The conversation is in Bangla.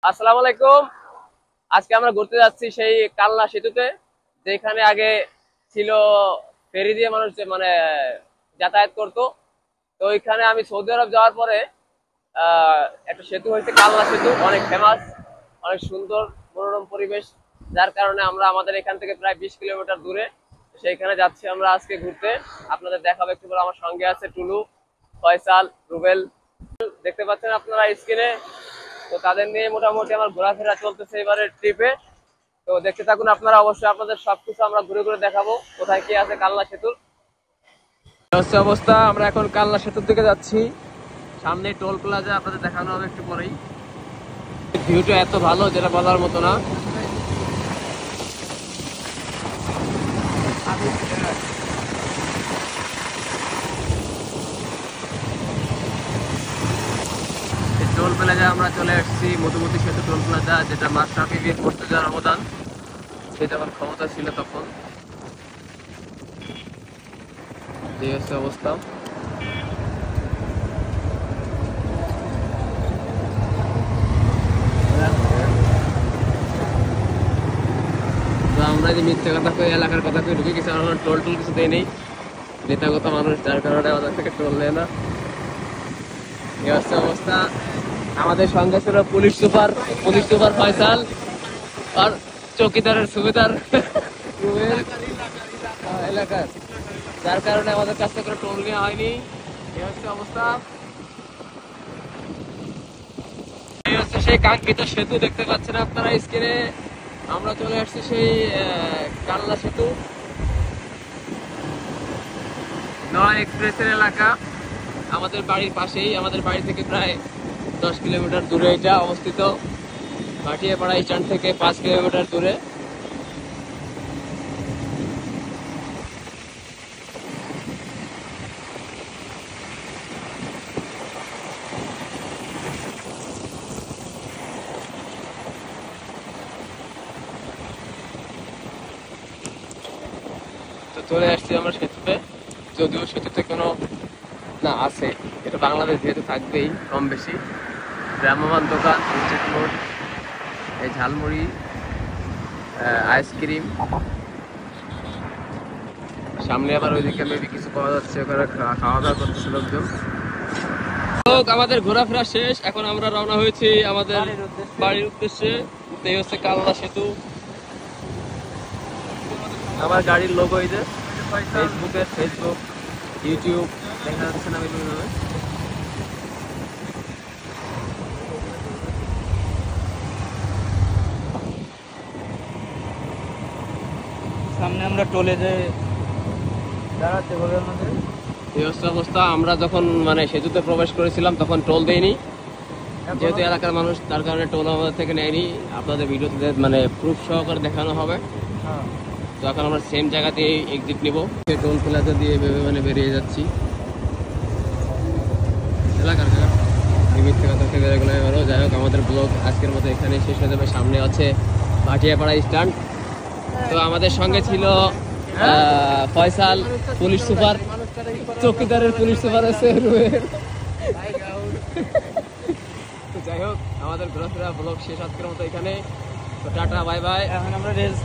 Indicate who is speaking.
Speaker 1: আসসালামু আলাইকুম। আজকে আমরা ঘুরতে যাচ্ছি সেই কালনা সেতুতে, যেখানে আগে ছিল ফেরি দিয়ে মানুষ মানে যাতায়াত করতো। তো ওইখানে আমি সৌদি আরব যাওয়ার পরে একটা সেতু হয়েছে কালনা সেতু, অনেক ফেমাস, অনেক সুন্দর মনোরম পরিবেশ, যার কারণে আমরা আমাদের এখান থেকে প্রায় 20 কিলোমিটার দূরে সেইখানে যাচ্ছি আমরা আজকে ঘুরতে। আপনাদের দেখাবো একটু পরে। আমার সঙ্গে আছে টুলু, ফয়সাল, রুবেল, দেখতে পাচ্ছেন আপনারা স্ক্রিনে। তো তাদের নিয়ে মোটামুটি আমার ঘোরাফেরা চলতেছে এবারের ট্রিপে। তো দেখতে থাকুন আপনারা, অবশ্যই আপনাদের সবকিছু আমরা ঘুরে ঘুরে দেখাবো কোথায় কি আছে কালনা সেতুর। হচ্ছে অবস্থা, আমরা এখন কালনা সেতুর দিকে যাচ্ছি। সামনে টোল প্লাজা, আপনাদের দেখানো হবে একটু পরেই। ভিউটা এত ভালো যেটা বলার মতো না। টোল প্লাজা আমরা চলে আসছি, মধুমতি সেতু টোল প্লাজা, যেটা মাশরাফি বিন মুর্তজার অবদান, সে যখন ক্ষমতা ছিল তখন। এই হচ্ছে অবস্থা। আমরা যে মিথ্যা কথা কই, এলাকার কথা কই, ঢুকে কিছু আমরা টোল টোল কিছু দেয় নেই, নেতাগত মানুষ, যার কারণে আমাদের থেকে টোল নেয় না। এই হচ্ছে অবস্থা। আমাদের সঙ্গে ছিল পুলিশ সুপার ফয়সাল আর চৌকিদারের সুবিধার এলাকার, যার কারণে আমাদের কাছ থেকে টোল নেওয়া হয়নি। এই হচ্ছে অবস্থা। এই হচ্ছে সেই কাঙ্ক্ষিত সেতু, দেখতে পাচ্ছেন আপনারা স্ক্রিনে। আমরা চলে আসছি সেই কালনা সেতু, নয় এক্সপ্রেসের এলাকা, আমাদের বাড়ির পাশেই। আমাদের বাড়ি থেকে প্রায় 10 কিলোমিটার দূরে এটা অবস্থিত। ভাটিয়াপাড়া স্ট্যান্ড থেকে 5 কিলোমিটার দূরে। তো চলে আসছি আমরা সেতুতে, যদিও সেতুতে কোনো না আছে, এটা বাংলাদেশ যেহেতু থাকবেই কম বেশি। ভ্রাম্যমান দোকান, স্ট্রিট ফুড, এই ঝালমুড়ি, আইসক্রিম, সামনে আবার ওইদিকে মেবি কিছু পাওয়া যাচ্ছে, ওখানে খাওয়া দাওয়া করতেছে লোকজন। আমাদের ঘোরাফেরা শেষ, এখন আমরা রওনা হয়েছি আমাদের বাড়ির উদ্দেশ্যে। এই হচ্ছে কালনা সেতু। আমার গাড়ির লোগো এই যে, ফেসবুক, ইউটিউব দেখা যাচ্ছে না বিভিন্নভাবে।
Speaker 2: সামনে আমরা টোলে যে দাঁড়াতে হবে আমাদের।
Speaker 1: এই হচ্ছে অবস্থা। আমরা যখন মানে সেতুতে প্রবেশ করেছিলাম তখন টোল দেয়নি, যেহেতু এলাকার মানুষ, তার কারণে টোল আমাদের থেকে নেয়নি। আপনাদের ভিডিওতে মানে প্রুফ সহকারে দেখানো হবে। তো এখন আমরা সেম জায়গা দিয়ে এক্সিট নিব, টোল প্লাজা দিয়ে মানে বেরিয়ে যাচ্ছি এলাকার মিথ্যে কথা থেকে বেরোগুলো। যাই হোক, আমাদের ব্লগ আজকের মতো এখানে শেষ হয়ে যাবে। সামনে আছে ভাটিয়াপাড়া স্ট্যান্ড। তো আমাদের সঙ্গে ছিল ফয়সাল, পুলিশ সুপার, চৌকিদারের পুলিশ সুপার আছে রুবেল। তো যাই হোক, আমাদের ঘোরাফেরা ব্লগ শেষ আজকের মতো এখানে। তো টাটা, বাই বাই।
Speaker 2: এখন আমরা রেস